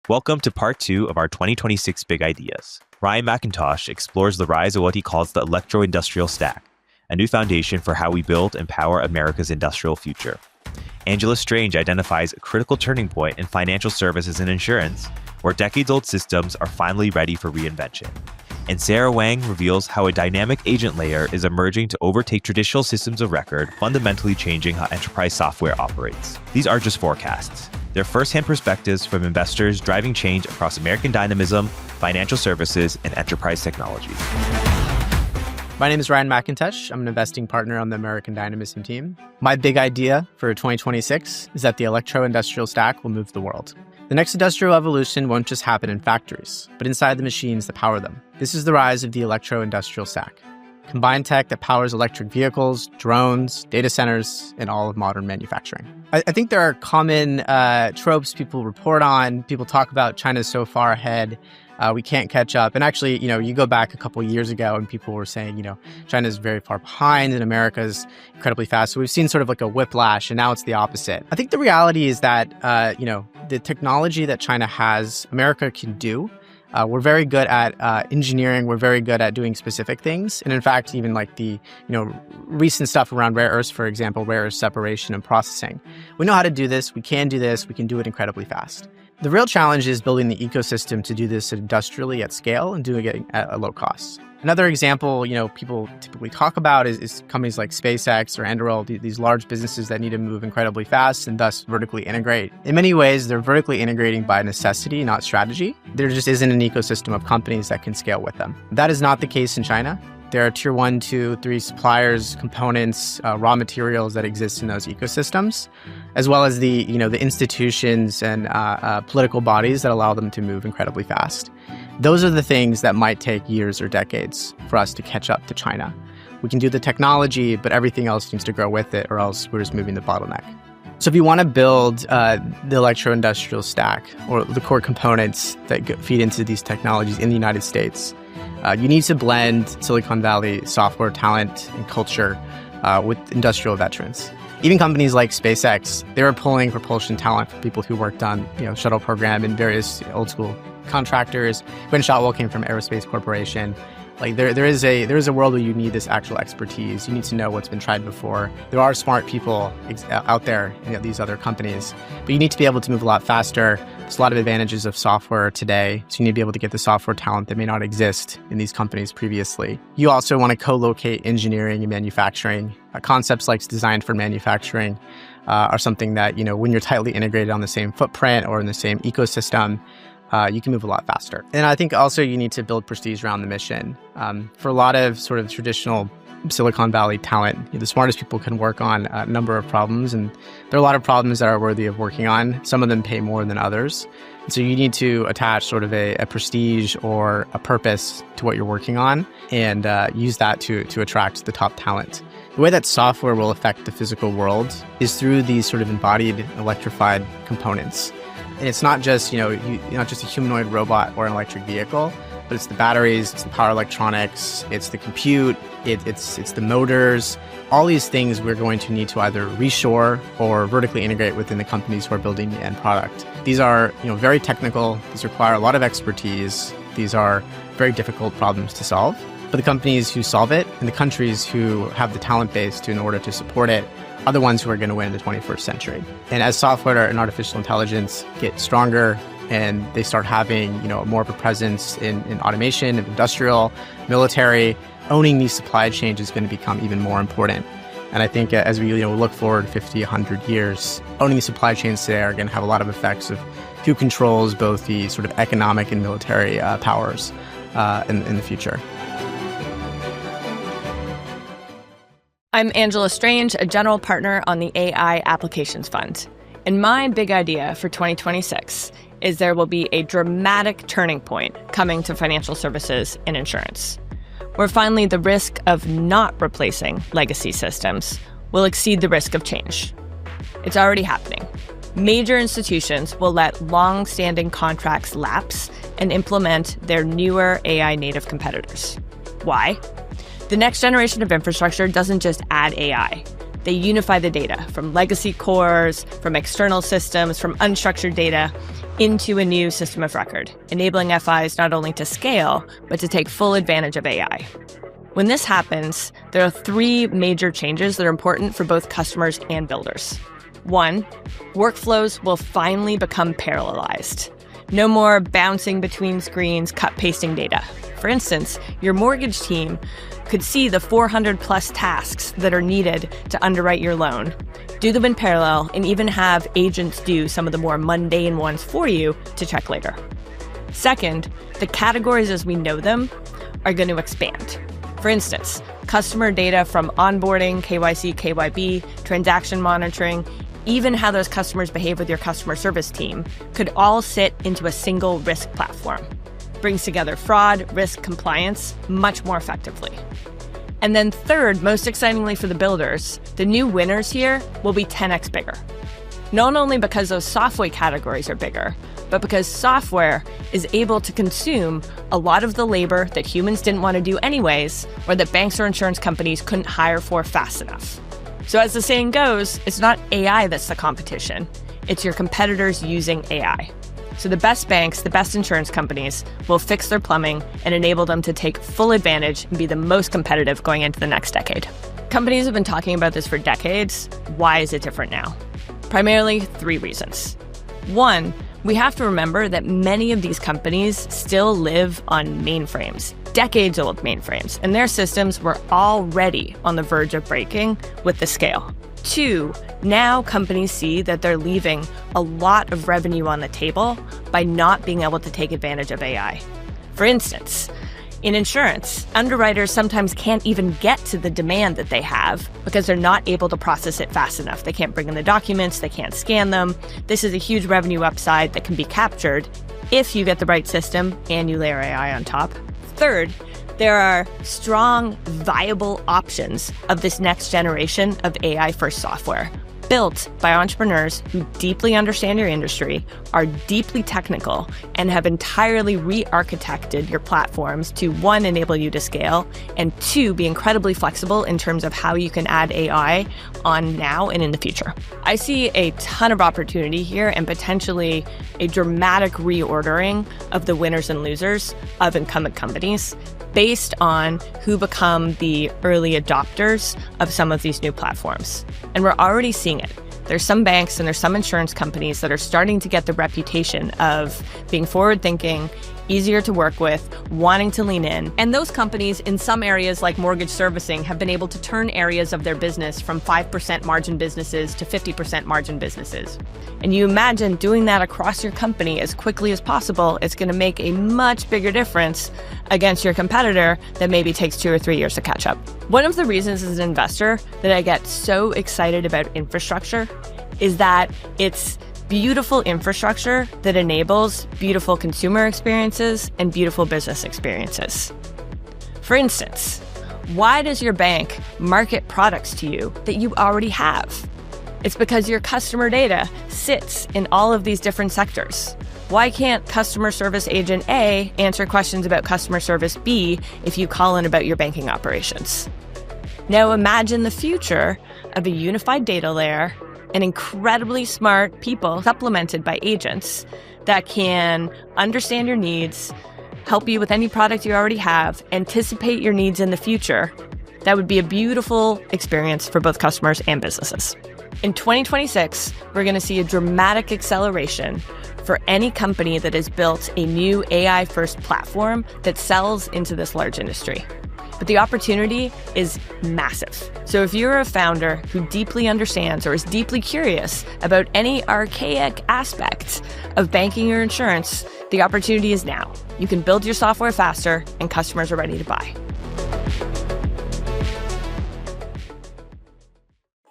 Welcome to part 2 of our 2026 Big Ideas. Ryan McEntush explores the rise of what he calls the Electro-Industrial stack, a new foundation for how we build and power America's industrial future. Angela Strange identifies a critical turning point in financial services and insurance, where decades-old systems are finally ready for reinvention. And Sarah Wang reveals how a dynamic agent layer is emerging to overtake traditional systems of record, fundamentally changing how enterprise software operates. These aren't just forecasts. They're first-hand perspectives from investors driving change across American dynamism, financial services, and enterprise technology. My name is Ryan McEntush. I'm an investing partner on the American Dynamism team. My big idea for 2026 is that the Electro-Industrial stack will move the world. The next industrial evolution won't just happen in factories, but inside the machines that power them. This is the rise of the Electro-Industrial stack. Combined tech that powers electric vehicles, drones, data centers, and all of modern manufacturing. I think there are common tropes people report on. People talk about China's so far ahead. We can't catch up. And actually, you go back a couple of years ago and people were saying, China's very far behind and America's incredibly fast. So we've seen sort of like a whiplash, and now it's the opposite. I think the reality is that, the technology that China has, America can do. We're very good at engineering. We're very good at doing specific things. And in fact, even like the recent stuff around rare earths, for example, rare earth separation and processing. We know how to do this. We can do this. We can do it incredibly fast. The real challenge is building the ecosystem to do this industrially at scale and doing it at a low cost. Another example, people typically talk about is companies like SpaceX or Anduril, these large businesses that need to move incredibly fast and thus vertically integrate. In many ways, they're vertically integrating by necessity, not strategy. There just isn't an ecosystem of companies that can scale with them. That is not the case in China. There are tier 1, 2, 3 suppliers, components, raw materials that exist in those ecosystems, as well as the institutions and political bodies that allow them to move incredibly fast. Those are the things that might take years or decades for us to catch up to China. We can do the technology, but everything else needs to grow with it, or else we're just moving the bottleneck. So if you want to build the Electro-Industrial stack, or the core components that feed into these technologies in the United States, you need to blend Silicon Valley software talent and culture with industrial veterans. Even companies like SpaceX, they were pulling propulsion talent from people who worked on shuttle program and various old school contractors. Gwen Shotwell came from Aerospace Corporation. Like there is a world where you need this actual expertise. You need to know what's been tried before. There are smart people out there in these other companies, but you need to be able to move a lot faster. There's a lot of advantages of software today, so you need to be able to get the software talent that may not exist in these companies previously. You also want to co-locate engineering and manufacturing. Concepts like design for manufacturing are something that when you're tightly integrated on the same footprint or in the same ecosystem, you can move a lot faster. And I think also you need to build prestige around the mission. For a lot of sort of traditional Silicon Valley talent, the smartest people can work on a number of problems, and there are a lot of problems that are worthy of working on. Some of them pay more than others. And so you need to attach sort of a prestige or a purpose to what you're working on and use that to attract the top talent. The way that software will affect the physical world is through these sort of embodied electrified components. And it's not just, not just a humanoid robot or an electric vehicle, but it's the batteries, it's the power electronics, it's the compute, it's the motors. All these things we're going to need to either reshore or vertically integrate within the companies who are building the end product. These are, very technical. These require a lot of expertise. These are very difficult problems to solve. But the companies who solve it and the countries who have the talent base in order to support it are the ones who are going to win in the 21st century. And as software and artificial intelligence get stronger and they start having, more of a presence in automation, industrial, military, owning these supply chains is going to become even more important. And I think as we look forward 50, 100 years, owning the supply chains today are going to have a lot of effects of who controls both the sort of economic and military powers in the future. I'm Angela Strange, a general partner on the AI Applications Fund. And my big idea for 2026 is there will be a dramatic turning point coming to financial services and insurance, where finally the risk of not replacing legacy systems will exceed the risk of change. It's already happening. Major institutions will let long-standing contracts lapse and implement their newer AI-native competitors. Why? The next generation of infrastructure doesn't just add AI. They unify the data from legacy cores, from external systems, from unstructured data, into a new system of record, enabling FIs not only to scale, but to take full advantage of AI. When this happens, there are three major changes that are important for both customers and builders. One, workflows will finally become parallelized. No more bouncing between screens, pasting data. For instance, your mortgage team could see the 400 plus tasks that are needed to underwrite your loan, do them in parallel, and even have agents do some of the more mundane ones for you to check later. Second, the categories as we know them are going to expand. For instance, customer data from onboarding, KYC, KYB, transaction monitoring, even how those customers behave with your customer service team could all sit into a single risk platform. Brings together fraud, risk, compliance much more effectively. And then third, most excitingly for the builders, the new winners here will be 10x bigger. Not only because those software categories are bigger, but because software is able to consume a lot of the labor that humans didn't want to do anyways, or that banks or insurance companies couldn't hire for fast enough. So as the saying goes, it's not AI that's the competition, it's your competitors using AI. So the best banks, the best insurance companies will fix their plumbing and enable them to take full advantage and be the most competitive going into the next decade. Companies have been talking about this for decades. Why is it different now? Primarily three reasons. One, we have to remember that many of these companies still live on mainframes, decades-old mainframes, and their systems were already on the verge of breaking with the scale. Two, now companies see that they're leaving a lot of revenue on the table by not being able to take advantage of AI. For instance, in insurance, underwriters sometimes can't even get to the demand that they have because they're not able to process it fast enough. They can't bring in the documents, they can't scan them. This is a huge revenue upside that can be captured if you get the right system and you layer AI on top. Third, there are strong, viable options of this next generation of AI-first software, built by entrepreneurs who deeply understand your industry, are deeply technical, and have entirely re-architected your platforms to, one, enable you to scale, and two, be incredibly flexible in terms of how you can add AI on now and in the future. I see a ton of opportunity here and potentially a dramatic reordering of the winners and losers of incumbent companies based on who become the early adopters of some of these new platforms. And we're already seeing it. There's some banks and there's some insurance companies that are starting to get the reputation of being forward-thinking, easier to work with, wanting to lean in. And those companies in some areas like mortgage servicing have been able to turn areas of their business from 5% margin businesses to 50% margin businesses. And you imagine doing that across your company as quickly as possible, it's going to make a much bigger difference against your competitor that maybe takes 2 or 3 years to catch up. One of the reasons as an investor that I get so excited about infrastructure is that it's beautiful infrastructure that enables beautiful consumer experiences and beautiful business experiences. For instance, why does your bank market products to you that you already have? It's because your customer data sits in all of these different sectors. Why can't customer service agent A answer questions about customer service B if you call in about your banking operations? Now imagine the future of a unified data layer and incredibly smart people supplemented by agents that can understand your needs, help you with any product you already have, anticipate your needs in the future. That would be a beautiful experience for both customers and businesses. In 2026, we're going to see a dramatic acceleration for any company that has built a new AI-first platform that sells into this large industry. But the opportunity is massive. So if you're a founder who deeply understands or is deeply curious about any archaic aspects of banking or insurance, the opportunity is now. You can build your software faster and customers are ready to buy.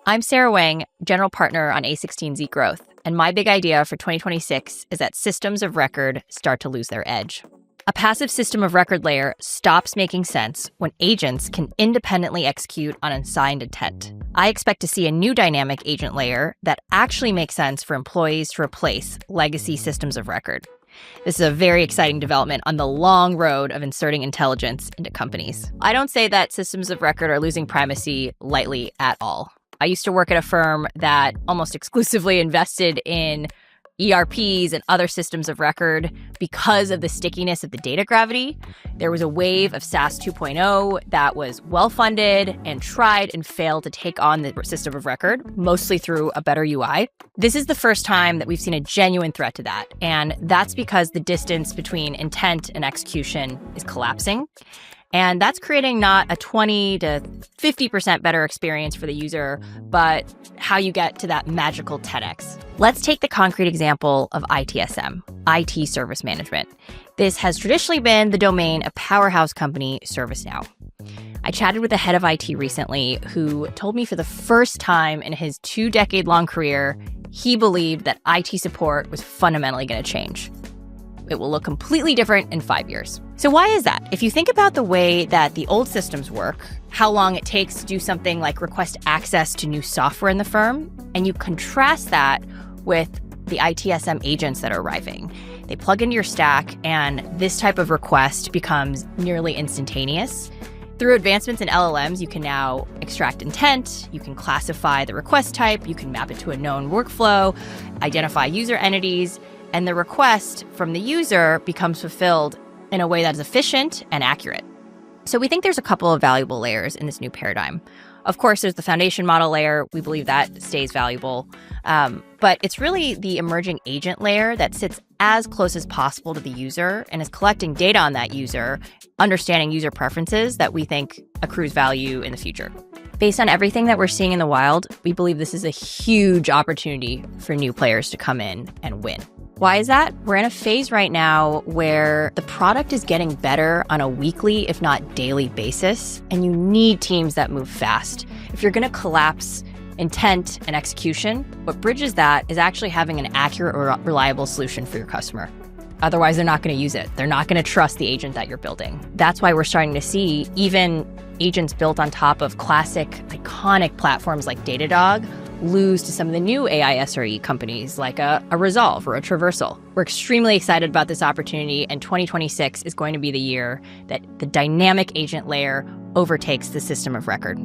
I'm Sarah Wang, general partner on a16z Growth, and my big idea for 2026 is that systems of record start to lose their edge. A passive system of record layer stops making sense when agents can independently execute on assigned intent. I expect to see a new dynamic agent layer that actually makes sense for employees to replace legacy systems of record. This is a very exciting development on the long road of inserting intelligence into companies. I don't say that systems of record are losing primacy lightly at all. I used to work at a firm that almost exclusively invested in ERPs and other systems of record because of the stickiness of the data gravity. There was a wave of SaaS 2.0 that was well-funded and tried and failed to take on the system of record, mostly through a better UI. This is the first time that we've seen a genuine threat to that, and that's because the distance between intent and execution is collapsing. And that's creating not a 20 to 50% better experience for the user, but how you get to that magical 10x. Let's take the concrete example of ITSM, IT Service Management. This has traditionally been the domain of powerhouse company ServiceNow. I chatted with the head of IT recently who told me for the first time in his 2-decade-long career, he believed that IT support was fundamentally going to change. It will look completely different in 5 years. So why is that? If you think about the way that the old systems work, how long it takes to do something like request access to new software in the firm, and you contrast that with the ITSM agents that are arriving, they plug into your stack, and this type of request becomes nearly instantaneous. Through advancements in LLMs, you can now extract intent, you can classify the request type, you can map it to a known workflow, identify user entities, and the request from the user becomes fulfilled in a way that is efficient and accurate. So we think there's a couple of valuable layers in this new paradigm. Of course, there's the foundation model layer. We believe that stays valuable. But it's really the emerging agent layer that sits as close as possible to the user and is collecting data on that user, understanding user preferences that we think accrues value in the future. Based on everything that we're seeing in the wild, we believe this is a huge opportunity for new players to come in and win. Why is that? We're in a phase right now where the product is getting better on a weekly, if not daily basis, and you need teams that move fast. If you're going to collapse intent and execution, what bridges that is actually having an accurate or reliable solution for your customer. Otherwise, they're not going to use it. They're not going to trust the agent that you're building. That's why we're starting to see even agents built on top of classic, iconic platforms like Datadog lose to some of the new AI SRE companies like a Resolve or a Traversal. We're extremely excited about this opportunity, and 2026 is going to be the year that the dynamic agent layer overtakes the system of record.